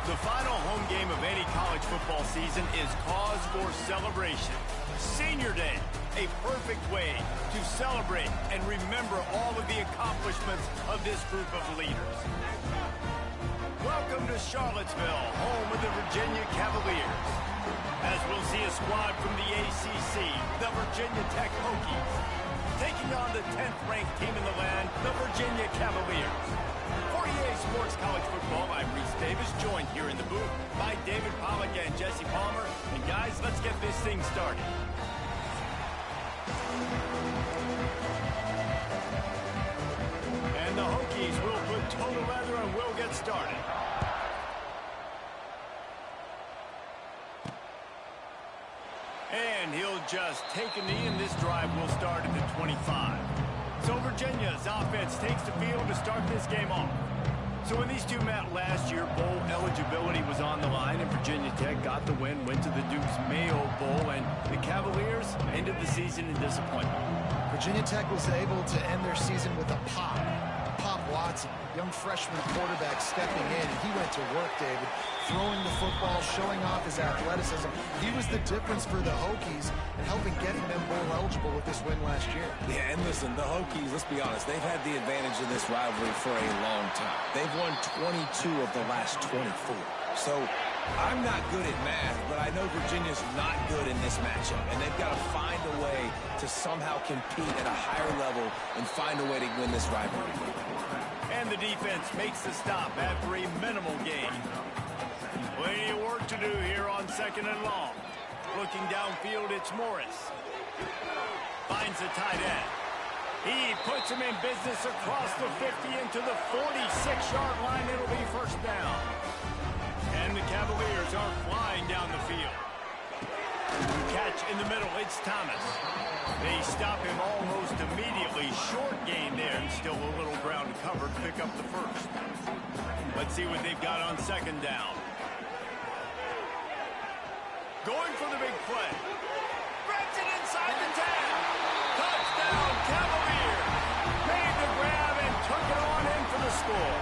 The final home game of any college football season is cause for celebration. Senior Day, a perfect way to celebrate and remember all of the accomplishments of this group of leaders. Welcome to Charlottesville, home of the Virginia Cavaliers. As we'll see a squad from the ACC, the Virginia Tech Hokies, taking on the 10th-ranked team in the land, the Virginia Cavaliers. For EA Sports College Football, I'm Reese Davis, joined here in the booth by David Pollack and Jesse Palmer. And guys, let's get this thing started. And the Hokies will put total leather and we'll get started. And he'll just take a knee, and this drive will start at the 25. So Virginia's offense takes the field to start this game off. So when these two met last year, bowl eligibility was on the line, and Virginia Tech got the win, went to the Duke's Mayo Bowl, and the Cavaliers ended the season in disappointment. Virginia Tech was able to end their season with a Pop Watson, young freshman quarterback stepping in, and he went to work, David, throwing the football, showing off his athleticism. He was the difference for the Hokies and helping getting them bowl eligible with this win last year. Yeah, and listen, the Hokies, let's be honest, they've had the advantage of this rivalry for a long time. They've won 22 of the last 24. So I'm not good at math, but I know Virginia's not good in this matchup, and they've got to find a way to somehow compete at a higher level and find a way to win this rivalry. And the defense makes the stop after a minimal gain. Plenty of work to do here on 2nd and long. Looking downfield, it's Morris. Finds the tight end. He puts him in business across the 50 into the 46-yard line. It'll be first down. And the Cavaliers are flying down the field. Catch in the middle, it's Thomas. They stop him almost immediately. Short gain there, and still a little ground covered. Pick up the first. Let's see what they've got on 2nd down. Going for the big play. Grabs it inside the 10. Touchdown, Cavaliers. Made the grab and took it on in for the score.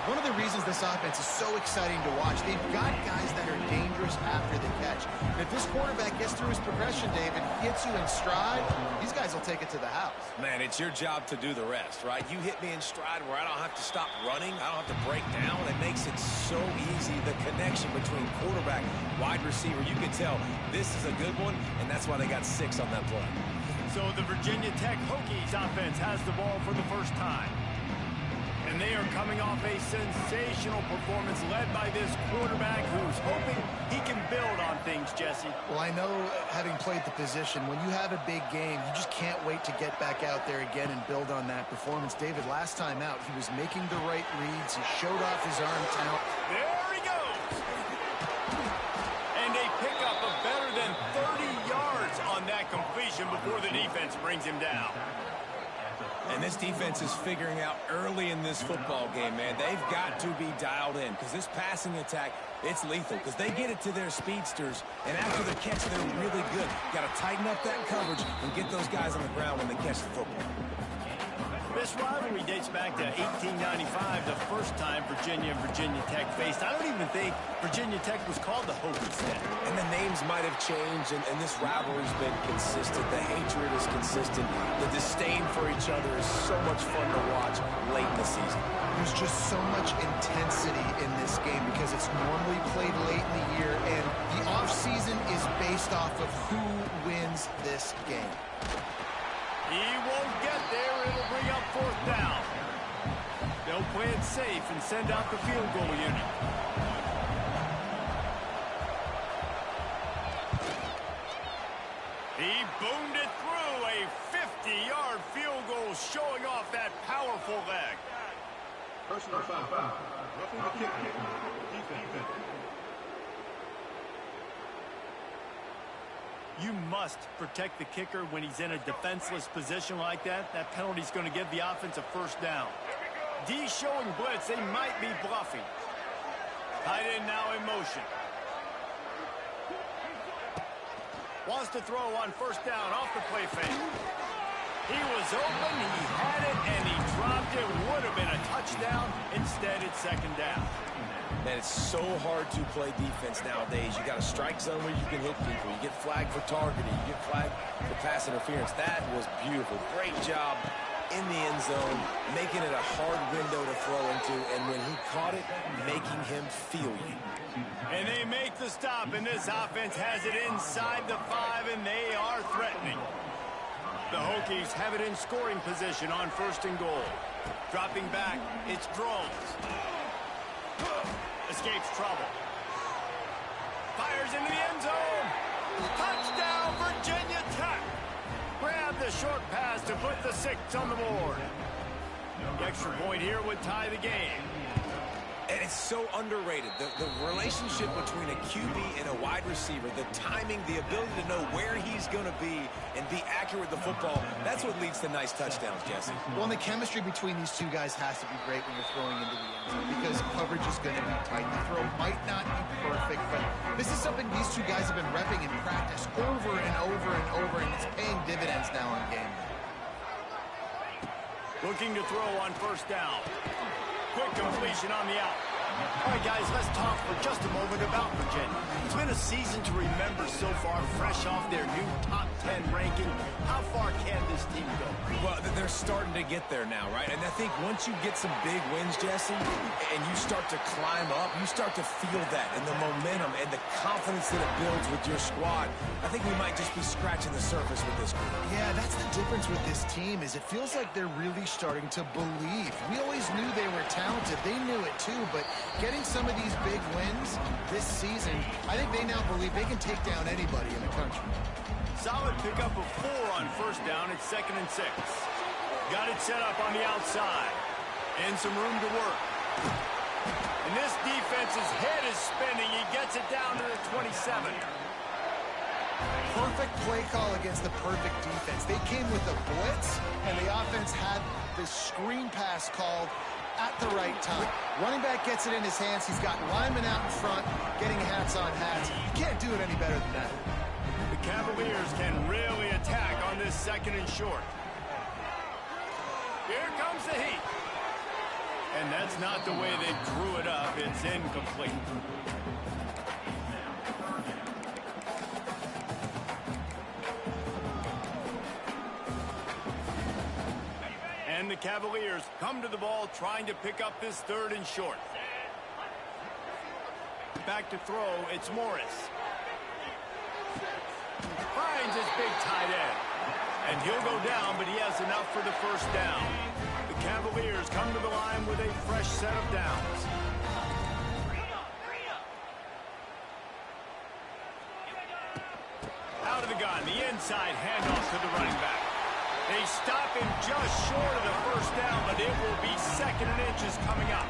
One of the reasons this offense is so exciting to watch, they've got guys that are dangerous after the catch. And if this quarterback gets through his progression, David, hits you in stride, these guys will take it to the house. Man, it's your job to do the rest, right? You hit me in stride where I don't have to stop running. I don't have to break down. It makes it so easy. The connection between quarterback, wide receiver, you can tell this is a good one, and that's why they got 6 on that play. So the Virginia Tech Hokies offense has the ball for the first time. And they are coming off a sensational performance led by this quarterback who's hoping he can build on things, Jesse. Well, I know, having played the position, when you have a big game, you just can't wait to get back out there again and build on that performance. David, last time out, he was making the right reads. He showed off his arm talent. There he goes. And a pickup of better than 30 yards on that completion before the defense brings him down. And this defense is figuring out early in this football game, man. They've got to be dialed in because this passing attack, it's lethal because they get it to their speedsters, and after the catch, they're really good. Got to tighten up that coverage and get those guys on the ground when they catch the football. This rivalry dates back to 1895, the first time Virginia and Virginia Tech faced. I don't even think Virginia Tech was called the Hokies then. And the names might have changed, and this rivalry's been consistent. The hatred is consistent. The disdain for each other is so much fun to watch late in the season. There's just so much intensity in this game because it's normally played late in the year, and the offseason is based off of who wins this game. He won't get there. It'll bring up 4th down. They'll play it safe and send out the field goal unit. He boomed it through. A 50-yard field goal showing off that powerful leg. Personal foul. Roughing the kick. Defense. You must protect the kicker when he's in a defenseless position like that. That penalty's going to give the offense a 1st down. D showing blitz. They might be bluffing. Tight end now in motion. Wants to throw on 1st down off the play fake. He was open, he had it, and he dropped it. Would have been a touchdown. Instead, Instead, it's second down. Man, it's so hard to play defense nowadays. You got a strike zone where you can hit people. You get flagged for targeting. You get flagged for pass interference. That was beautiful. Great job in the end zone, making it a hard window to throw into, and when he caught it, making him feel you. And they make the stop, and this offense has it inside the 5, and they are threatening. The Hokies have it in scoring position on 1st and goal. Dropping back, it's Drones. Escapes trouble. Fires into the end zone. Touchdown, Virginia Tech. Grab the short pass to put the 6 on the board. The extra point here would tie the game. And it's so underrated. The relationship between a QB and a wide receiver, the timing, the ability to know where he's going to be and be accurate with the football, that's what leads to nice touchdowns, Jesse. Well, and the chemistry between these two guys has to be great when you're throwing into the end zone because coverage is going to be tight. The throw might not be perfect, but this is something these two guys have been repping in practice over and over and over, and it's paying dividends now on game day. Looking to throw on 1st down. Quick completion on the out. All right, guys, let's talk for just a moment about Virginia. It's been a season to remember so far, fresh off their new top 10 ranking. How far can this team go? Well, they're starting to get there now, right? And I think once you get some big wins, Jesse, and you start to climb up, you start to feel that and the momentum and the confidence that it builds with your squad. I think we might just be scratching the surface with this group. Yeah, that's the difference with this team is it feels like they're really starting to believe. We always knew they were talented. They knew it too, but getting some of these big wins this season, I think they now believe they can take down anybody in the country. Solid pickup of 4 on 1st down. It's 2nd and 6. Got it set up on the outside. And some room to work. And this defense's head is spinning. He gets it down to the 27. Perfect play call against the perfect defense. They came with a blitz, and the offense had the screen pass called at the right time. Running back gets it in his hands. He's got linemen out in front getting hats on hats. You can't do it any better than that. The Cavaliers can really attack on this 2nd and short. Here comes the heat. And that's not the way they drew it up. It's incomplete. And the Cavaliers come to the ball trying to pick up this 3rd and short. Back to throw, it's Morris. Finds his big tight end. And he'll go down, but he has enough for the 1st down. The Cavaliers come to the line with a fresh set of downs. Out of the gun, the inside handoff to the running back. They stop him just short of the 1st down, but it will be 2nd and inches coming up.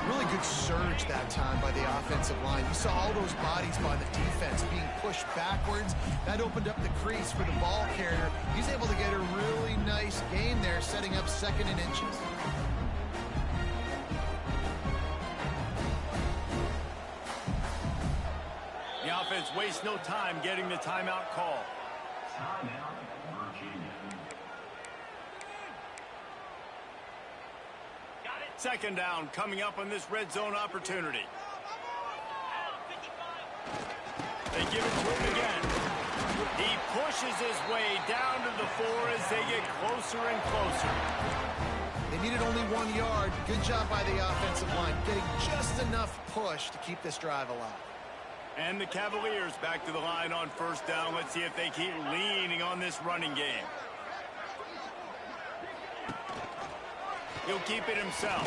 Really good surge that time by the offensive line. You saw all those bodies by the defense being pushed backwards. That opened up the crease for the ball carrier. He's able to get a really nice gain there, setting up 2nd and inches. The offense wastes no time getting the timeout call. Second down coming up on this red zone opportunity. They give it to him again. He pushes his way down to the 4 as they get closer and closer. They needed only 1 yard. Good job by the offensive line, getting just enough push to keep this drive alive. And the Cavaliers back to the line on 1st down. Let's see if they keep leaning on this running game. He'll keep it himself.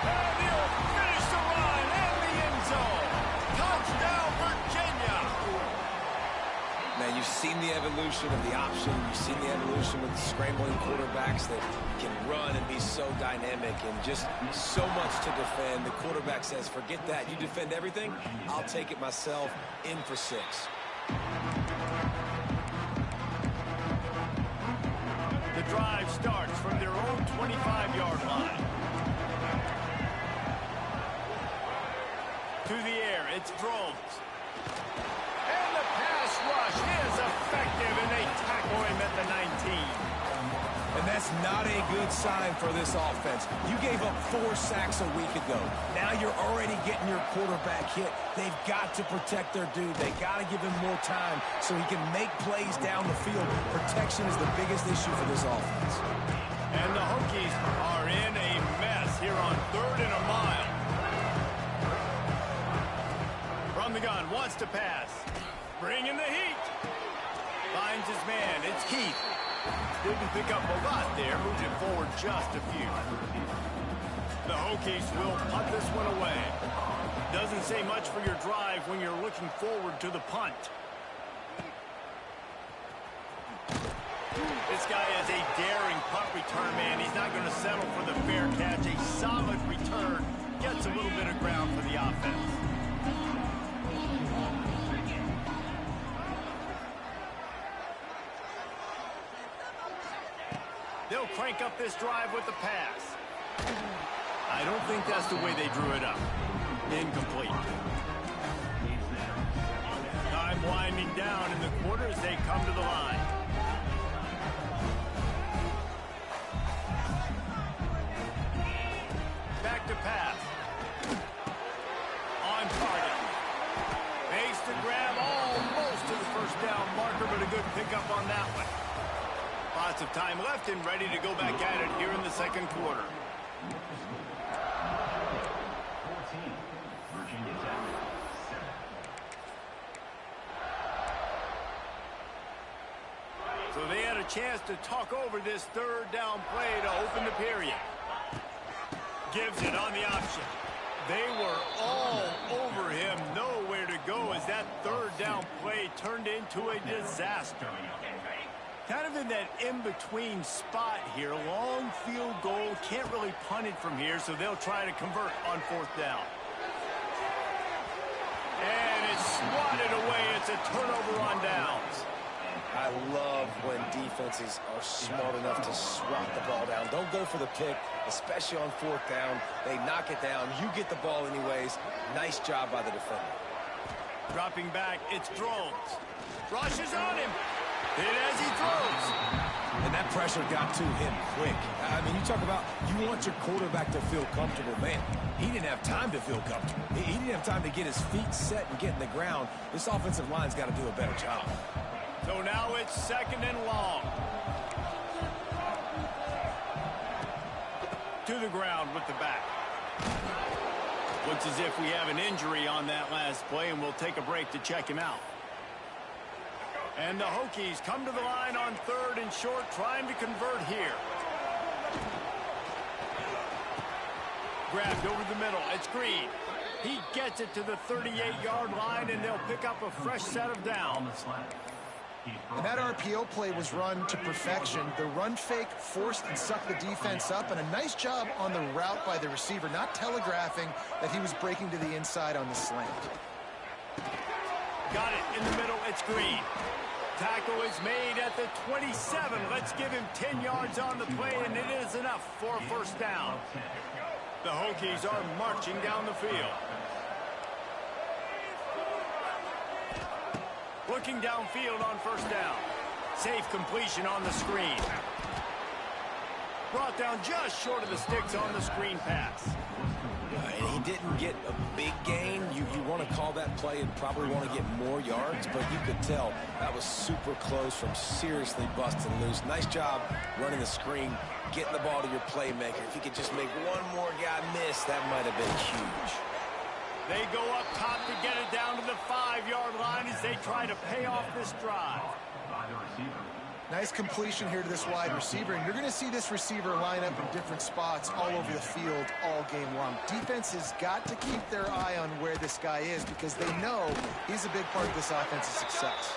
And he'll finish the run in the end zone. Touchdown, Virginia. Now, you've seen the evolution of the option. You've seen the evolution with the scrambling quarterbacks that can run and be so dynamic and just so much to defend. The quarterback says, forget that. You defend everything, I'll take it myself. In for 6. The drive starts from their own 25-yard line. To the air, it's Drones. And the pass rush is effective, and they tackle him at the 19. And that's not a good sign for this offense. You gave up 4 sacks a week ago. Now you're already getting your quarterback hit. They've got to protect their dude. They got to give him more time so he can make plays down the field. Protection is the biggest issue for this offense. And the Hokies are in a mess here on 3rd and a mile. From the gun, wants to pass. Bringing the heat. Finds his man. It's Keith. Didn't pick up a lot there. Moved it forward just a few. The Hokies will punt this one away. Doesn't say much for your drive when you're looking forward to the punt. This guy is a daring punt return man. He's not going to settle for the fair catch. A solid return. Gets a little bit of ground for the offense. They'll crank up this drive with the pass. I don't think that's the way they drew it up. Incomplete. Time winding down in the quarter as they come to the line. Back to pass. On target. Makes the grab almost to the first down marker, but a good pickup on that one. Lots of time left and ready to go back at it here in the second quarter. So they had a chance to talk over this 3rd down play to open the period. Gives it on the option. They were all over him, nowhere to go as that 3rd down play turned into a disaster. Kind of in that in-between spot here. Long field goal. Can't really punt it from here, so they'll try to convert on 4th down. And it's swatted away. It's a turnover on downs. I love when defenses are smart enough to swat the ball down. Don't go for the pick, especially on 4th down. They knock it down. You get the ball anyways. Nice job by the defender. Dropping back, it's Drones. Rushes on him. Hit as he throws. And that pressure got to him quick. I mean, you talk about you want your quarterback to feel comfortable. Man, he didn't have time to feel comfortable. He didn't have time to get his feet set and get in the ground. This offensive line's got to do a better job. So now it's 2nd and long. To the ground with the back. Looks as if we have an injury on that last play, and we'll take a break to check him out. And the Hokies come to the line on 3rd and short, trying to convert here. Grabbed over the middle. It's Green. He gets it to the 38-yard line, and they'll pick up a fresh set of downs. And that RPO play was run to perfection. The run fake forced and sucked the defense up, and a nice job on the route by the receiver, not telegraphing that he was breaking to the inside on the slant. Got it in the middle. It's Green. Tackle is made at the 27. Let's give him 10 yards on the play, and it is enough for a first down. The Hokies are marching down the field. Looking downfield on 1st down. Safe completion on the screen. Brought down just short of the sticks on the screen pass. And he didn't get a big gain. You want to call that play and probably want to get more yards, but you could tell that was super close from seriously busting loose. Nice job running the screen, getting the ball to your playmaker. If you could just make one more guy miss, that might have been huge. They go up top to get it down to the 5-yard line as they try to pay off this drive. Nice completion here to this wide receiver, and you're going to see this receiver line up in different spots all over the field all game long. Defense has got to keep their eye on where this guy is because they know he's a big part of this offense's success.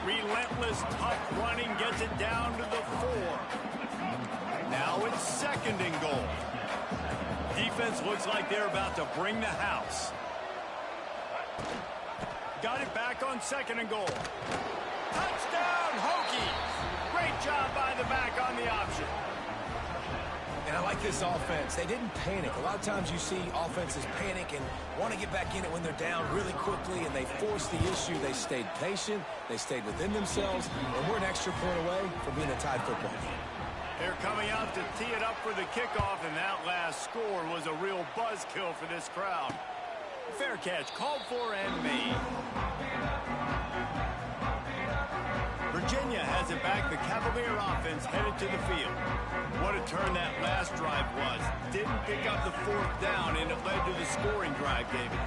Relentless, tough running gets it down to the 4. Now it's 2nd and goal. Defense looks like they're about to bring the house. Got it back on 2nd and goal. Touchdown, Hokies! Great job by the back on the option. And I like this offense. They didn't panic. A lot of times you see offenses panic and want to get back in it when they're down really quickly, and they force the issue. They stayed patient. They stayed within themselves, and we're an extra point away from being a tied football game. They're coming out to tee it up for the kickoff, and that last score was a real buzzkill for this crowd. Fair catch called for and made. Virginia has it back. The Cavalier offense headed to the field. What a turn that last drive was. Didn't pick up the fourth down, and it led to the scoring drive, David.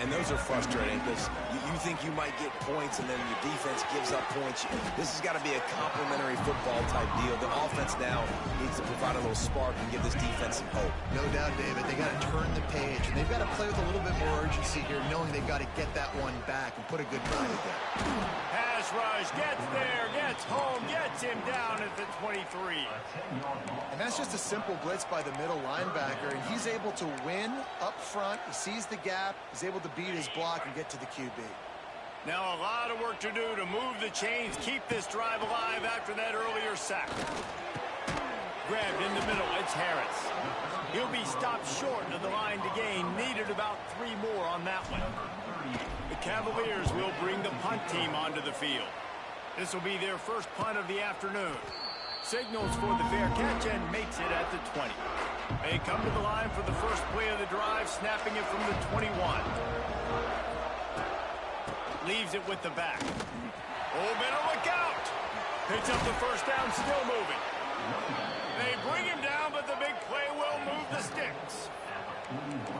And those are frustrating because you think you might get points and then your defense gives up points. This has got to be a complementary football type deal. The offense now needs to provide a little spark and give this defense some hope. No doubt, David. They got to turn the page, and they've got to play with a little bit more urgency here, knowing they've got to get that one back and put a good drive together. Pass rush, gets there, gets home, gets him down at the 23. And that's just a simple blitz by the middle linebacker, and he's able to win up front. He sees the gap, he's able to beat his block and get to the QB. Now a lot of work to do to move the chains, keep this drive alive after that earlier sack. Grabbed in the middle, it's Harris. He'll be stopped short of the line to gain. Needed about 3 more on that one. The Cavaliers will bring the punt team onto the field. This will be their first punt of the afternoon. Signals for the fair catch and makes it at the 20. They come to the line for the first play of the drive, snapping it from the 21. Leaves it with the back. Oh, better look out! Picks up the first down, still moving. They bring him down, but the big play will move the sticks.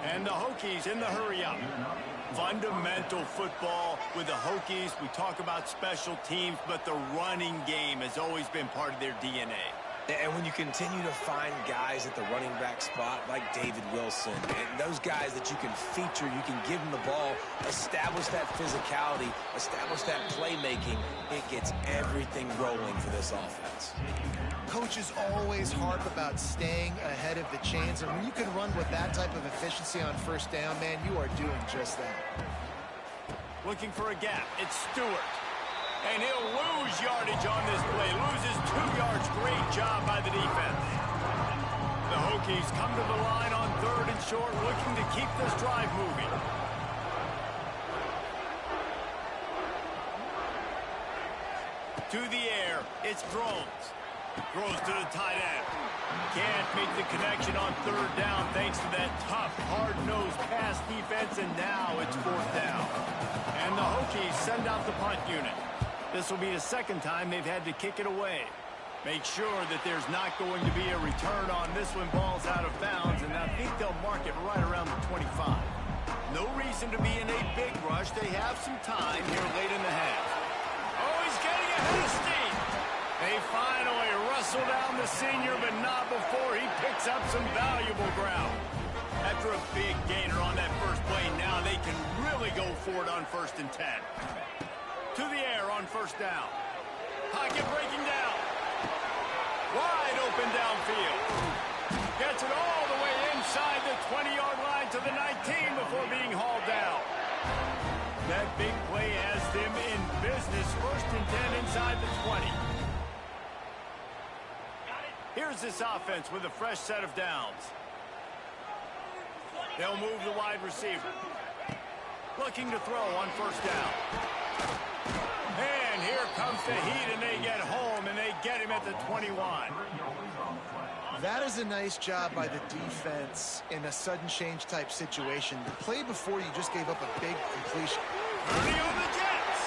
And the Hokies in the hurry-up. Fundamental football with the Hokies. We talk about special teams, but the running game has always been part of their DNA. And when you continue to find guys at the running back spot like David Wilson, and those guys that you can feature, you can give them the ball, establish that physicality, establish that playmaking, it gets everything rolling for this offense. Coaches always harp about staying ahead of the chains, and when you can run with that type of efficiency on first down, man, you are doing just that. Looking for a gap. It's Stewart. And he'll lose yardage on this play. Loses 2 yards. Great job by the defense. The Hokies come to the line on 3rd and short, looking to keep this drive moving. To the air. It's Drones. Throws to the tight end. Can't make the connection on 3rd down thanks to that tough, hard-nosed pass defense, and now it's 4th down. And the Hokies send out the punt unit. This will be the second time they've had to kick it away. Make sure that there's not going to be a return on this when ball's out of bounds, and I think they'll mark it right around the 25. No reason to be in a big rush. They have some time here late in the half. Oh, he's getting ahead of steam. They finally wrestle down the senior, but not before he picks up some valuable ground. After a big gainer on that first play, now they can really go for it on 1st and 10. To the air on 1st down. Pocket breaking down. Wide open downfield. Gets it all the way inside the 20-yard line to the 19 before being hauled down. That big play has them in business. 1st and 10 inside the 20. Here's this offense with a fresh set of downs. They'll move the wide receiver. Looking to throw on 1st down. And here comes the heat, and they get home, and they get him at the 21. That is a nice job by the defense in a sudden change type situation. The play before you just gave up a big completion. Early on the Jets.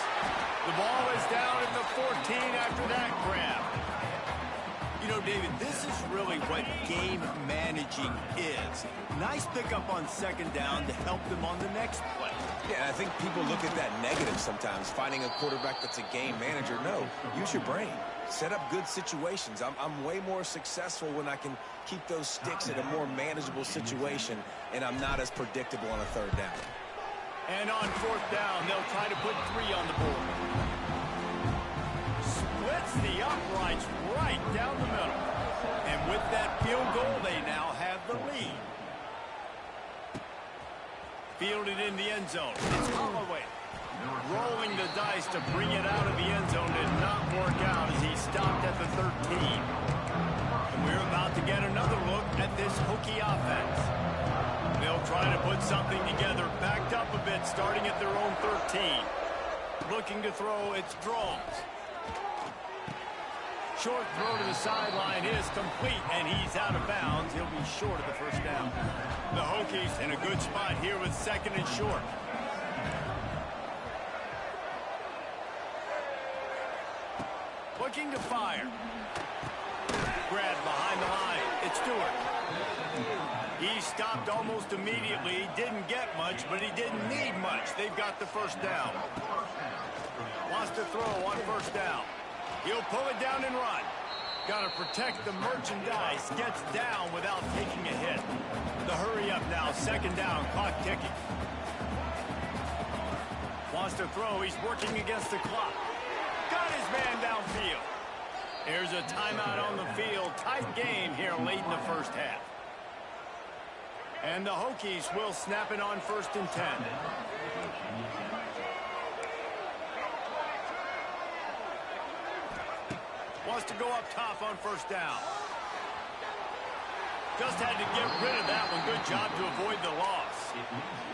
The ball is down at the 14 after that grab. You know, David, this is really what game managing is. Nice pickup on 2nd down to help them on the next play. Yeah, I think people look at that negative sometimes, finding a quarterback that's a game manager. No, use your brain. Set up good situations. I'm way more successful when I can keep those sticks at a more manageable situation, and I'm not as predictable on a 3rd down. And on 4th down, they'll try to put 3 on the board. Splits the uprights right down the middle. And with that field goal, they now have the lead. Fielded in the end zone. It's Holloway. Rolling the dice to bring it out of the end zone did not work out as he stopped at the 13. And we're about to get another look at this Hokie offense. They'll try to put something together, backed up a bit, starting at their own 13. Looking to throw, it's Drones. Short throw to the sideline is complete, and he's out of bounds. He'll be short of the first down. The Hokies in a good spot here with 2nd and short. Looking to fire. Grab behind the line. It's Stewart. He stopped almost immediately. He didn't get much, but he didn't need much. They've got the first down. Wants to throw on first down. He'll pull it down and run. Got to protect the merchandise. Gets down without taking a hit. The hurry up now. 2nd down. Clock ticking. Wants to throw. He's working against the clock. Got his man downfield. Here's a timeout on the field. Tight game here late in the first half. And the Hokies will snap it on 1st and 10. Wants to go up top on first down. Just had to get rid of that one. Good job to avoid the loss.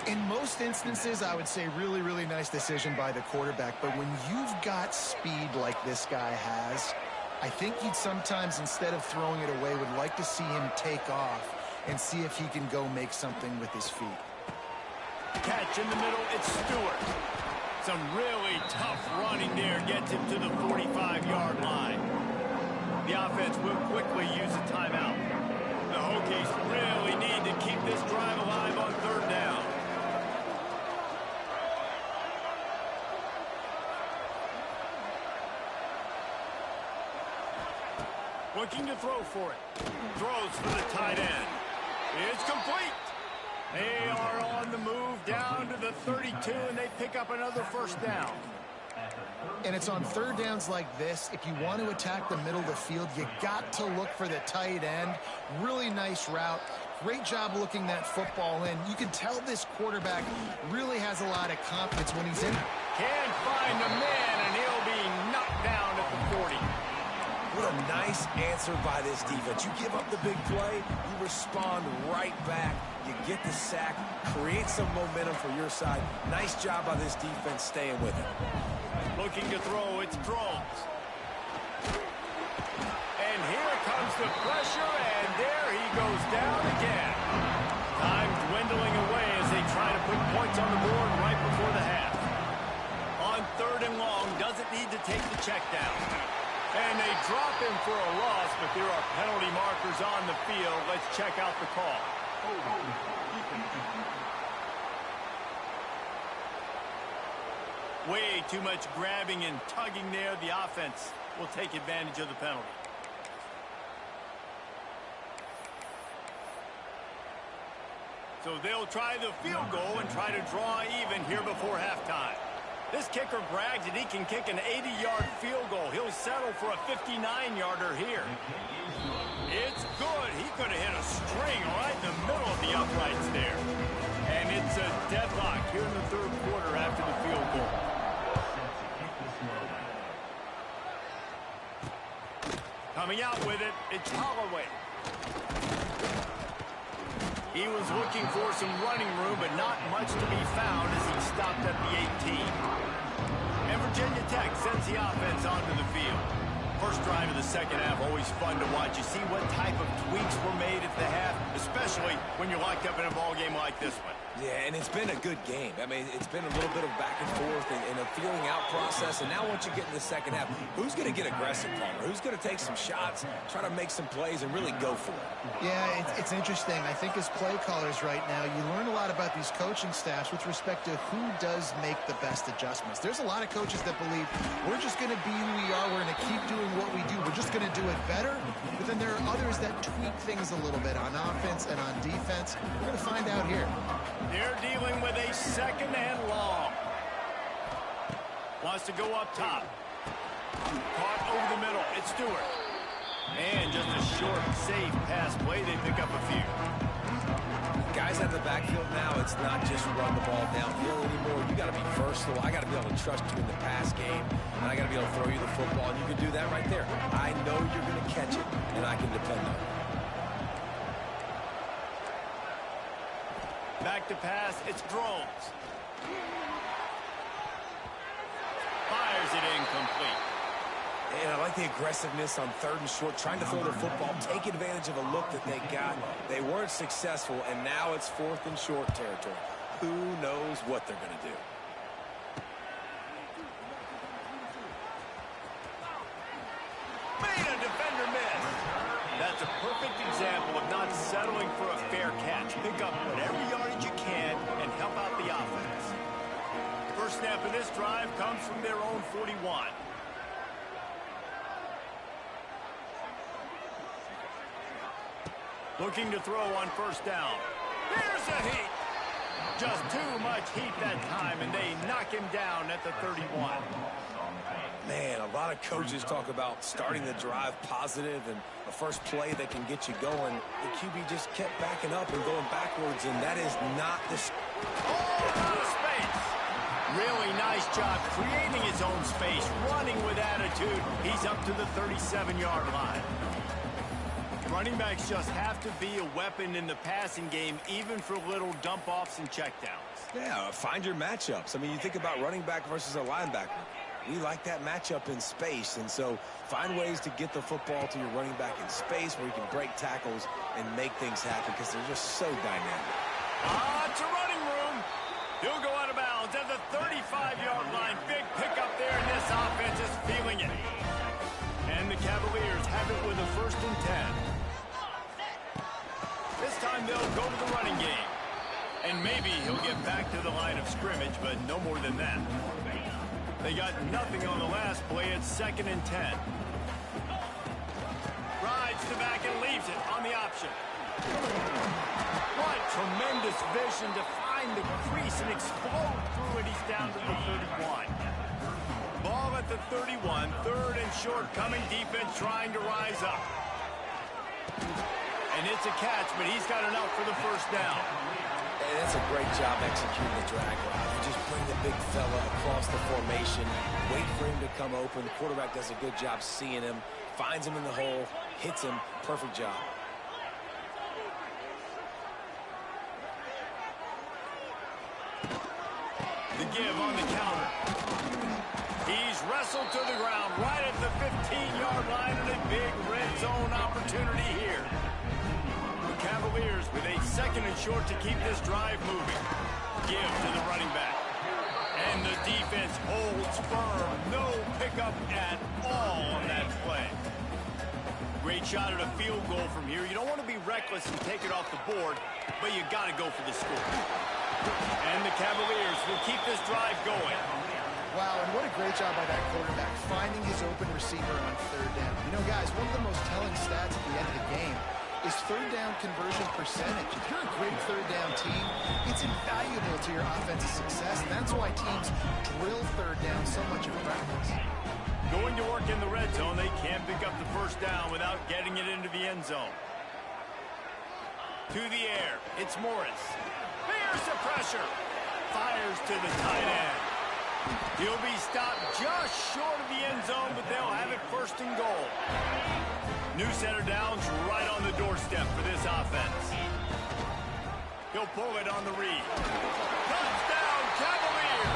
In most instances, I would say really, really nice decision by the quarterback. But when you've got speed like this guy has, I think you'd sometimes, instead of throwing it away, would like to see him take off and see if he can go make something with his feet. Catch in the middle, it's Stewart. Some really tough running there gets him to the 45-yard line. The offense will quickly use a timeout. The Hokies really need to keep this drive alive on 3rd down. Looking to throw for it. Throws for the tight end. It's complete. They are on the move down to the 32, and they pick up another first down. And it's on 3rd downs like this. If you want to attack the middle of the field, you got to look for the tight end. Really nice route. Great job looking that football in. You can tell this quarterback really has a lot of confidence when he's in. Can find the man, and he'll be knocked down at the 40. What a nice answer by this defense. You give up the big play, you respond right back. You get the sack, create some momentum for your side. Nice job by this defense staying with it. Looking to throw, it's Drones. And here comes the pressure, and there he goes down again. Time dwindling away as they try to put points on the board right before the half. On 3rd and long, doesn't need to take the check down. And they drop him for a loss, but there are penalty markers on the field. Let's check out the call. Way too much grabbing and tugging there. The offense will take advantage of the penalty. So they'll try the field goal and try to draw even here before halftime. This kicker brags that he can kick an 80-yard field goal. He'll settle for a 59-yarder here. It's good. He could have hit a string right in the middle of the uprights there. And it's a deadlock here in the 3rd quarter after the field goal. Coming out with it, it's Holloway. He was looking for some running room, but not much to be found as he stopped at the 18. And Virginia Tech sends the offense onto the field. First drive of the 2nd half, always fun to watch. You see what type of tweaks were made at the half, especially when you're locked up in a ball game like this one. Yeah, and it's been a good game. I mean, it's been a little bit of back and forth and a feeling out process. And now once you get in the 2nd half, who's going to get aggressive, Palmer? Who's going to take some shots, try to make some plays, and really go for it? Yeah, it's interesting. I think as play callers right now, you learn a lot about these coaching staffs with respect to who does make the best adjustments. There's a lot of coaches that believe we're just going to be who we are. We're going to keep doing what we do. We're just going to do it better. But then there are others that tweak things a little bit on offense and on defense. We're going to find out here. They're dealing with a 2nd and long. Wants to go up top. Caught over the middle. It's Stewart. And just a short, safe pass play. They pick up a few. Guys at the backfield now, it's not just run the ball downfield anymore. You got to be versatile. I got to be able to trust you in the pass game, and I got to be able to throw you the football, and you can do that right there. I know you're going to catch it, and I can depend on it. Back to pass, it's Drones. Fires it incomplete. And I like the aggressiveness on 3rd and short, trying to throw the football, take advantage of a look that they got. They weren't successful, and now it's 4th and short territory. Who knows what they're going to do? Made a defender miss. That's a perfect example of not settling for a fair catch. Pick up whatever yardage you can and help out the offense. First snap of this drive comes from their own 41. Looking to throw on 1st down. Here's a heat. Just too much heat that time, and they knock him down at the 31. Man, a lot of coaches talk about starting the drive positive and a first play that can get you going. The QB just kept backing up and going backwards, and that is not the... Oh, out of space. Really nice job creating his own space, running with attitude. He's up to the 37-yard line. Running backs just have to be a weapon in the passing game, even for little dump-offs and checkdowns. Yeah, find your matchups. I mean, you think about running back versus a linebacker. We like that matchup in space, and so find ways to get the football to your running back in space where you can break tackles and make things happen because they're just so dynamic. It's a running room. He'll go out of bounds at the 35-yard line. Big pickup there, and this offense is feeling it. And the Cavaliers have it with a 1st and 10. This time they'll go to the running game. And maybe he'll get back to the line of scrimmage, but no more than that. They got nothing on the last play. It's 2nd and 10. Rides to back and leaves it on the option. What tremendous vision to find the crease and explode through it. He's down to the 31. Ball at the 31. 3rd and short coming. Defense trying to rise up. And it's a catch, but he's got enough for the 1st down. And that's a great job executing the drag route. You just bring the big fella across the formation, wait for him to come open. The quarterback does a good job seeing him, finds him in the hole, hits him. Perfect job. The give on the counter. He's wrestled to the ground right at the 15-yard line, and a big red zone opportunity here. The Cavaliers with a 2nd and short to keep this drive moving. Give to the running back. And the defense holds firm. No pickup at all on that play. Great shot at a field goal from here. You don't want to be reckless and take it off the board, but you got to go for the score. And the Cavaliers will keep this drive going. Wow, and what a great job by that quarterback, finding his open receiver on 3rd down. You know, guys, one of the most telling stats at the end of the game is 3rd down conversion percentage. If you're a great 3rd down team, it's invaluable to your offensive success. That's why teams drill 3rd down so much in practice. Going to work in the red zone, they can't pick up the 1st down without getting it into the end zone. To the air, it's Morris. Here's the pressure. Fires to the tight end. He'll be stopped just short of the end zone, but they'll have it 1st and goal. New center down's right on the doorstep for this offense. He'll pull it on the read. Touchdown, Cavaliers!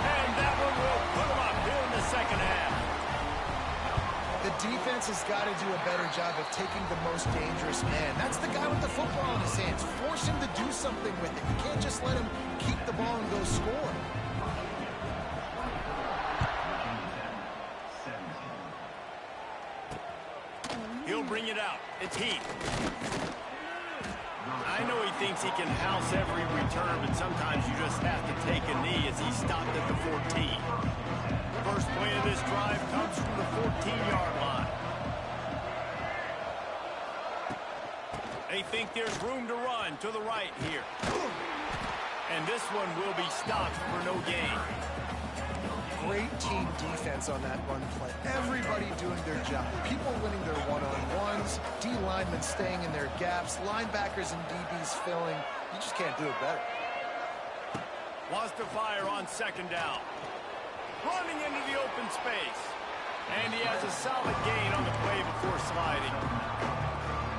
And that one will put them up here in the 2nd half. The defense has got to do a better job of taking the most dangerous man. That's the guy with the football in his hands. Force him to do something with it. You can't just let him keep the ball and go score. He'll bring it out. It's Heath. I know he thinks he can house every return, but sometimes you just have to take a knee as he stopped at the 14. First play of this drive comes from the 14-yard line. They think there's room to run to the right here. And this one will be stopped for no gain. Great team defense on that run play. Everybody doing their job. People winning their one-on-ones, D linemen staying in their gaps, linebackers and DBs filling. You just can't do it better. Wants to fire on 2nd down. Running into the open space. And he has a solid gain on the play before sliding.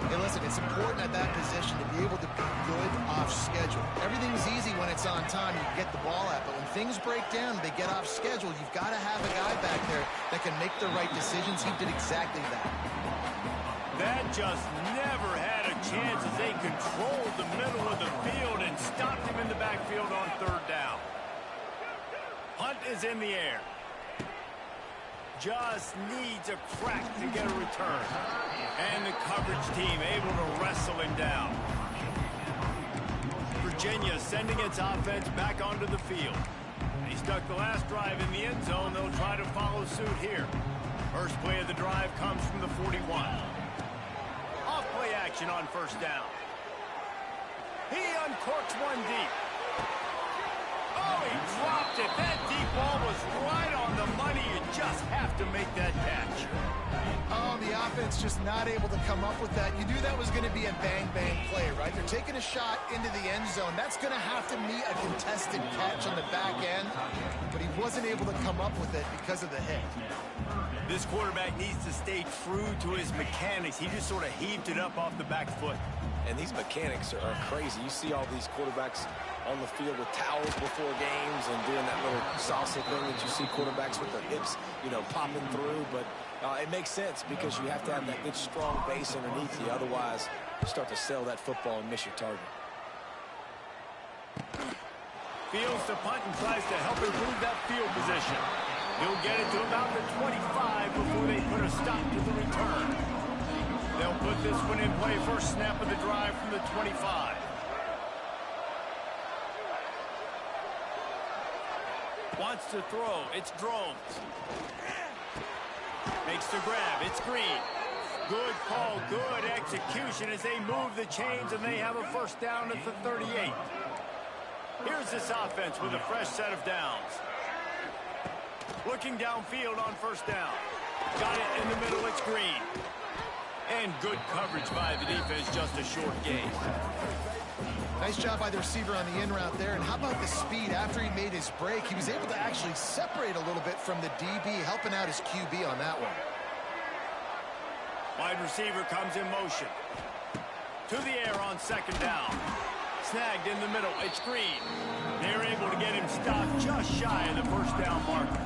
Hey, listen, it's important at that position to be able to be good off schedule. Everything's easy when it's on time. You can get the ball out. But when things break down, they get off schedule, you've got to have a guy back there that can make the right decisions. He did exactly that. That just never had a chance as they controlled the middle of the field and stopped him in the backfield on third down. Punt is in the air. Just needs a crack to get a return. And the coverage team able to wrestle him down. Virginia sending its offense back onto the field. They stuck the last drive in the end zone. They'll try to follow suit here. First play of the drive comes from the 41. Off play action on first down. He uncorks one deep. Oh, he dropped it. That deep ball was right on the money. You just have to make that catch. Oh, the offense just not able to come up with that. You knew that was going to be a bang-bang play, right? They're taking a shot into the end zone. That's going to have to meet a contested catch on the back end, but he wasn't able to come up with it because of the hit. This quarterback needs to stay true to his mechanics. He just sort of heaved it up off the back foot. And these mechanics are crazy. You see all these quarterbacks on the field with towels before games and doing that little salsa thing that you see quarterbacks with their hips, you know, popping through. But it makes sense because you have to have that good, strong base underneath you. Otherwise, you start to sell that football and miss your target. Fields the punt and tries to help improve that field position. He'll get it to about the 25 before they put a stop to the return. They'll put this one in play. First snap of the drive from the 25. Wants to throw. It's Drones. Makes the grab. It's Green. Good call. Good execution as they move the chains and they have a first down at the 38. Here's this offense with a fresh set of downs. Looking downfield on first down. Got it in the middle. It's Green. And good coverage by the defense, just a short gain. Nice job by the receiver on the in route there. And how about the speed after he made his break? He was able to actually separate a little bit from the DB, helping out his QB on that one. Wide receiver comes in motion. To the air on second down. Snagged in the middle. It's Green. They're able to get him stopped just shy of the first down marker.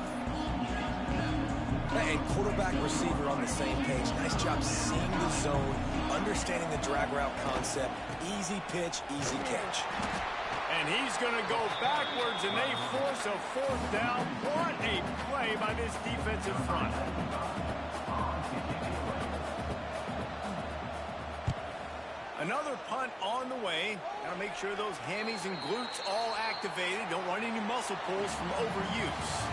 And quarterback receiver on the same page. Nice job seeing the zone, understanding the drag route concept. Easy pitch, easy catch. And he's going to go backwards, and they force a fourth down. What a play by this defensive front. Another punt on the way. Got to make sure those hammies and glutes all activated. Don't want any muscle pulls from overuse.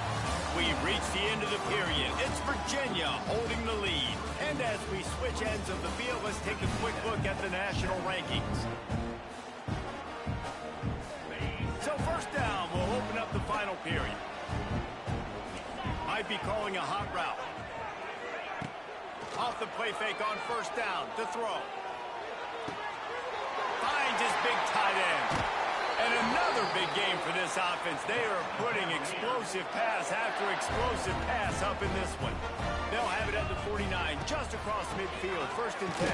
We've reached the end of the period. It's Virginia holding the lead. And as we switch ends of the field, let's take a quick look at the national rankings. So first down, we'll open up the final period. Might be calling a hot route. Off the play fake on first down to throw. Finds his big tight end. And another big game for this offense. They are putting explosive pass after explosive pass up in this one. They'll have it at the 49, just across midfield, first and 10.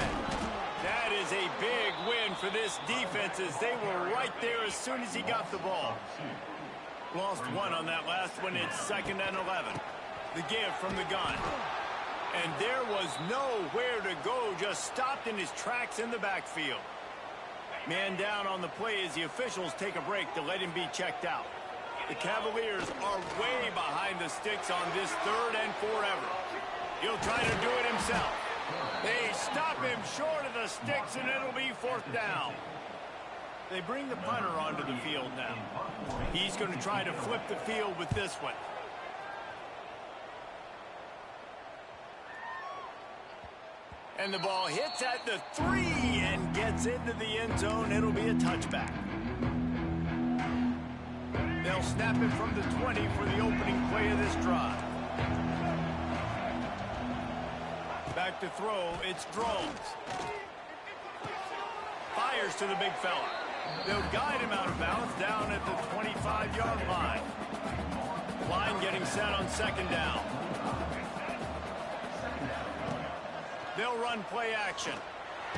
That is a big win for this defense as they were right there as soon as he got the ball. Lost one on that last one. It's second and 11. The give from the gun. And there was nowhere to go, just stopped in his tracks in the backfield. Man down on the play as the officials take a break to let him be checked out. The Cavaliers are way behind the sticks on this third and forever. He'll try to do it himself. They stop him short of the sticks, and it'll be fourth down. They bring the punter onto the field now. He's going to try to flip the field with this one. And the ball hits at the 3 and gets into the end zone. It'll be a touchback. They'll snap it from the 20 for the opening play of this drive. Back to throw, it's Drones. Fires to the big fella. They'll guide him out of bounds down at the 25-yard line. Line getting set on second down. They'll run play action.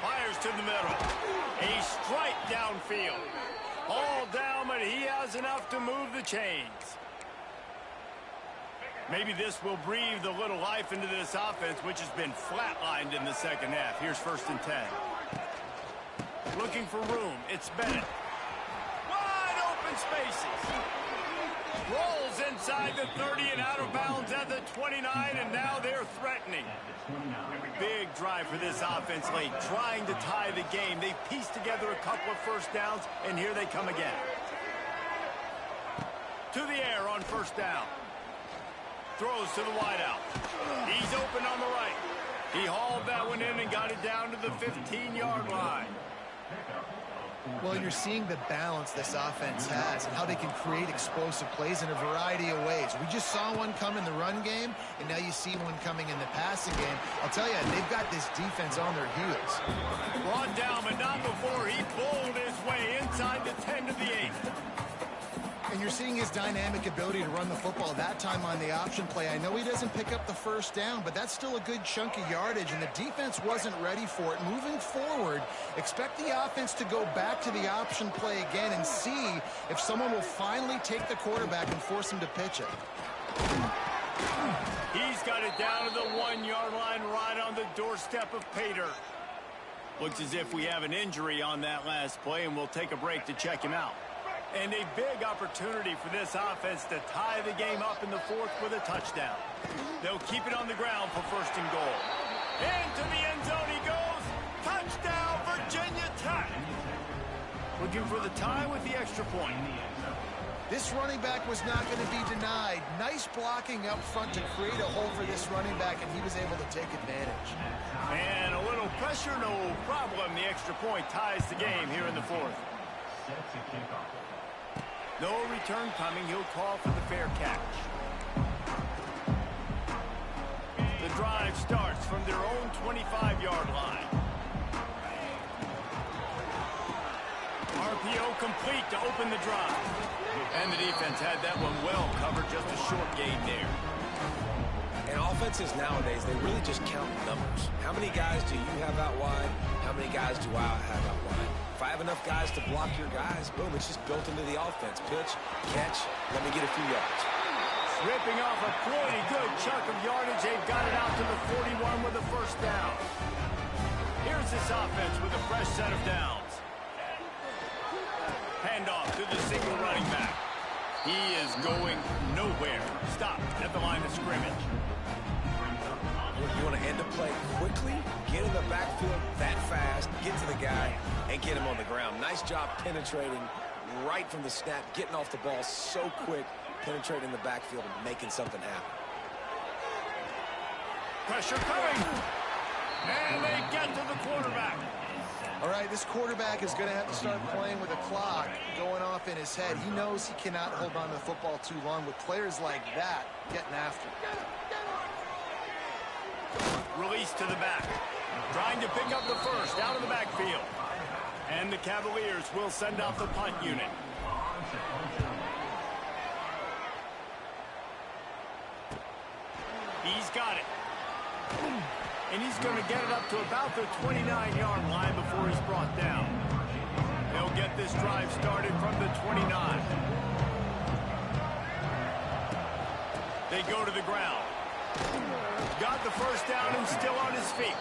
Fires to the middle. A strike downfield. All down, but he has enough to move the chains. Maybe this will breathe a little life into this offense, which has been flatlined in the second half. Here's 1st and 10. Looking for room. It's Bennett. Wide open spaces. Rolls inside the 30 and out of bounds at the 29, and now they're threatening. Big drive for this offense late, trying to tie the game. They pieced together a couple of first downs, and here they come again. To the air on 1st down. Throws to the wideout. He's open on the right. He hauled that one in and got it down to the 15-yard line. Well, you're seeing the balance this offense has and how they can create explosive plays in a variety of ways. We just saw one come in the run game, and now you see one coming in the passing game. I'll tell you, they've got this defense on their heels. Brought down, but not before he bowled his way inside the 10 to the 8. And you're seeing his dynamic ability to run the football, that time on the option play. I know he doesn't pick up the 1st down, but that's still a good chunk of yardage, and the defense wasn't ready for it. Moving forward, expect the offense to go back to the option play again and see if someone will finally take the quarterback and force him to pitch it. He's got it down to the 1-yard line, right on the doorstep of Pater. Looks as if we have an injury on that last play, and we'll take a break to check him out. And a big opportunity for this offense to tie the game up in the 4th with a touchdown. They'll keep it on the ground for 1st and goal. Into the end zone he goes. Touchdown, Virginia Tech. Looking for the tie with the extra point. This running back was not going to be denied. Nice blocking up front to create a hole for this running back, and he was able to take advantage. And a little pressure, no problem. The extra point ties the game here in the 4th. No return coming. He'll call for the fair catch. The drive starts from their own 25-yard line. RPO complete to open the drive. And the defense had that one well covered, just a short gain there. And offenses nowadays, they really just count numbers. How many guys do you have out wide? How many guys do I have out wide? If I have enough guys to block your guys, boom, it's just built into the offense. Pitch, catch, let me get a few yards. Ripping off a pretty good chunk of yardage. They've got it out to the 41 with a 1st down. Here's this offense with a fresh set of downs. Handoff to the single running back. He is going nowhere. Stop at the line of scrimmage. You want to end the play quickly, get in the backfield that fast, get to the guy, and get him on the ground. Nice job penetrating right from the snap, getting off the ball so quick, penetrating the backfield and making something happen. Pressure coming. And they get to the quarterback. All right, this quarterback is going to have to start playing with a clock going off in his head. He knows he cannot hold on to the football too long with players like that getting after him. Release to the back. Trying to pick up the 1st out of the backfield. And the Cavaliers will send out the punt unit. He's got it. And he's going to get it up to about the 29-yard line before he's brought down. They'll get this drive started from the 29. They go to the ground. Got the 1st down and still on his feet.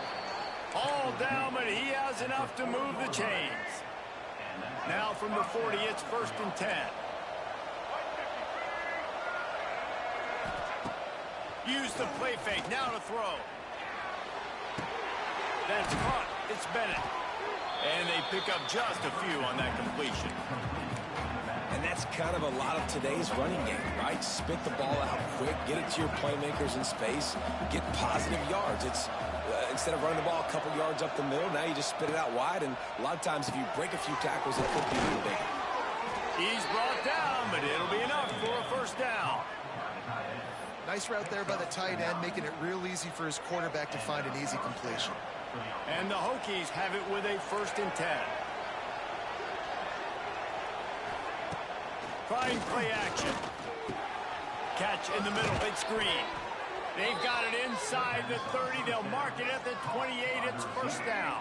All down, but he has enough to move the chains. Now from the 40, it's 1st and 10. Use the play fake, now to throw. That's caught. It's Bennett. And they pick up just a few on that completion. And that's kind of a lot of today's running game, right? Spit the ball out quick, get it to your playmakers in space, get positive yards. It's instead of running the ball a couple yards up the middle, now you just spit it out wide, and a lot of times if you break a few tackles, it could be a little bigger. He's brought down, but it'll be enough for a 1st down. Nice route there by the tight end, making it real easy for his quarterback to find an easy completion. And the Hokies have it with a 1st and 10. Trying play action. Catch in the middle, big screen. They've got it inside the 30. They'll mark it at the 28. It's 1st down.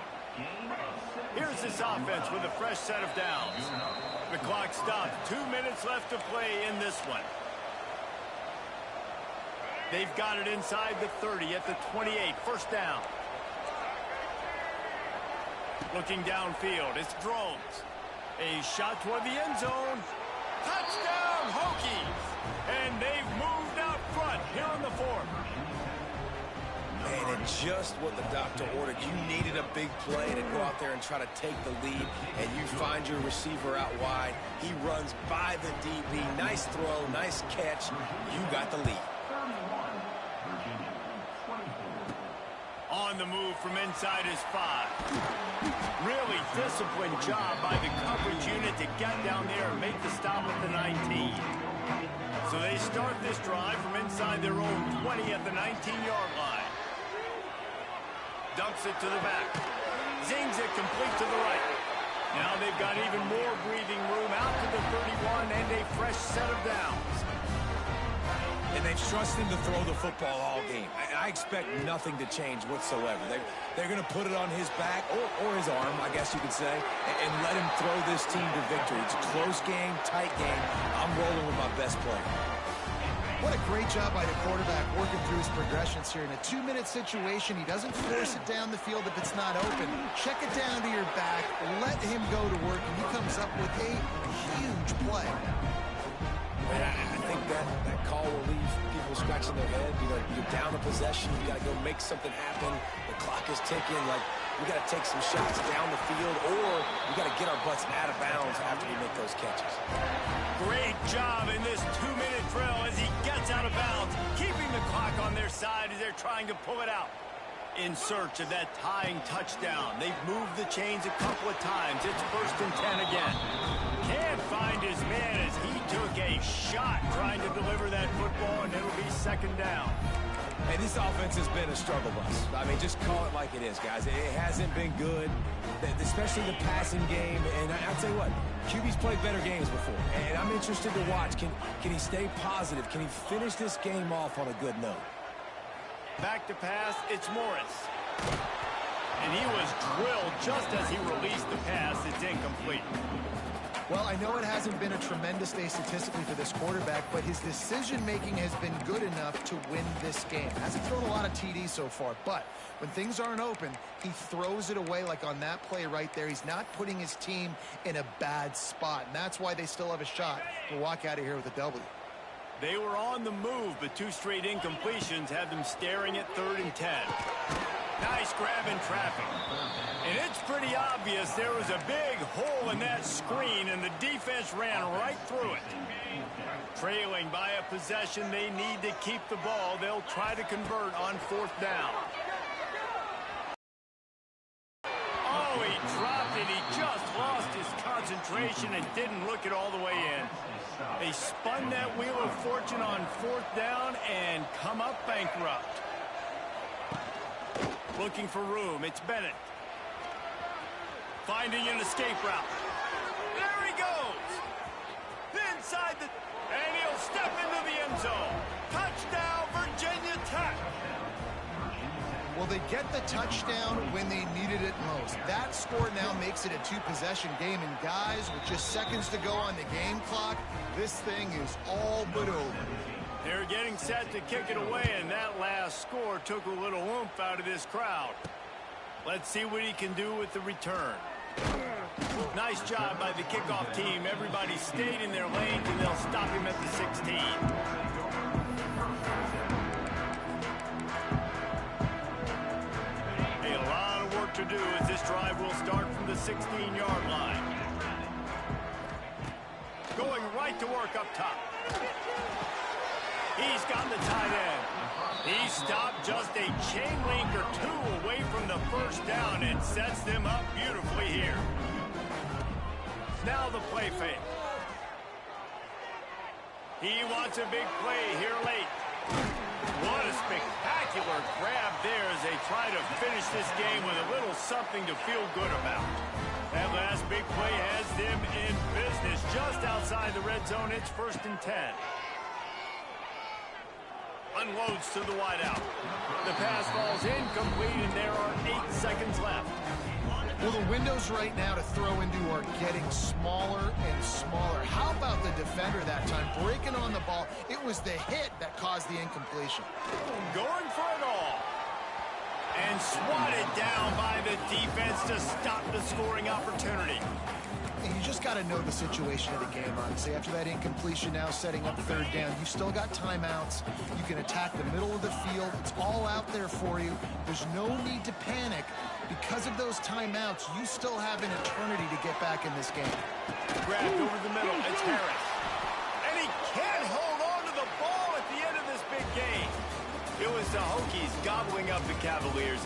Here's this offense with a fresh set of downs. The clock stopped. 2 minutes left to play in this one. They've got it inside the 30 at the 28. First down. Looking downfield, it's Drones. A shot toward the end zone. Touchdown, Hokies! And they've moved out front here in the fourth. And it's just what the doctor ordered. You needed a big play to go out there and try to take the lead, and you find your receiver out wide. He runs by the DB. Nice throw, nice catch. You got the lead. On the move from inside his 5. Really disciplined job by the coverage unit to get down there and make the stop at the 19. So they start this drive from inside their own 20 at the 19-yard line. Dumps it to the back. Zings it complete to the right. Now they've got even more breathing room out to the 31 and a fresh set of downs. And they've trusted him to throw the football all game. I expect nothing to change whatsoever. They're going to put it on his back, or his arm, I guess you could say, and let him throw this team to victory. It's a close game, tight game. I'm rolling with my best player. What a great job by the quarterback working through his progressions here. In a 2-minute situation, he doesn't force it down the field if it's not open. Check it down to your back, let him go to work, and he comes up with a huge play. I think that call will leave people scratching their head. You're down a possession. You got to go make something happen. The clock is ticking. Like, we got to take some shots down the field, or we got to get our butts out of bounds after we make those catches. Great job in this 2-minute drill as he gets out of bounds, keeping the clock on their side as they're trying to pull it out. In search of that tying touchdown. They've moved the chains a couple of times. It's 1st and 10 again. Can't find his man as he took a shot trying to deliver that football, and it'll be 2nd down. Hey, this offense has been a struggle bus. I mean, just call it like it is, guys. It hasn't been good, especially the passing game. And I'll tell you what, QB's played better games before. And I'm interested to watch. Can he stay positive? Can he finish this game off on a good note? Back to pass, it's Morris. And he was drilled just as he released the pass. It's incomplete. Well, I know it hasn't been a tremendous day statistically for this quarterback, but his decision-making has been good enough to win this game. Hasn't thrown a lot of TDs so far, but when things aren't open, he throws it away like on that play right there. He's not putting his team in a bad spot, and that's why they still have a shot to walk out of here with a W. They were on the move, but 2 straight incompletions had them staring at 3rd and 10. Nice grab in traffic. And it's pretty obvious there was a big hole in that screen, and the defense ran right through it. Trailing by a possession, they need to keep the ball. They'll try to convert on 4th down. Oh, he dropped it. He just lost his concentration and didn't look it all the way in. They spun that wheel of fortune on 4th down and come up bankrupt. Looking for room, it's Bennett. Finding an escape route. There he goes! Inside the... and he'll step into the end zone. Touchdown, Virginia Tech! Well, they get the touchdown when they needed it most. That score now makes it a 2-possession game, and guys, with just seconds to go on the game clock, this thing is all but over. They're getting set to kick it away, and that last score took a little oomph out of this crowd. Let's see what he can do with the return. Nice job by the kickoff team. Everybody stayed in their lanes, and they'll stop him at the 16. A lot of work to do as this drive will start from the 16-yard line. Going right to work up top. He's got the tight end. He stopped just a chain link or 2 away from the 1st down and sets them up beautifully here. Now the play fake. He wants a big play here late. What a spectacular grab there as they try to finish this game with a little something to feel good about. That last big play has them in business just outside the red zone. It's 1st and 10. Unloads to the wideout. The pass falls incomplete, and there are 8 seconds left. Well, the windows right now to throw into are getting smaller and smaller. How about the defender that time breaking on the ball? It was the hit that caused the incompletion. Going for it all. And swatted down by the defense to stop the scoring opportunity. And you just got to know the situation of the game, honestly. After that incompletion, now setting up third down, you've still got timeouts. You can attack the middle of the field. It's all out there for you. There's no need to panic. Because of those timeouts, you still have an eternity to get back in this game. Grabbed over the middle. It's Harris. And he can't hold on to the ball at the end of this big game. It was the Hokies gobbling up the Cavaliers.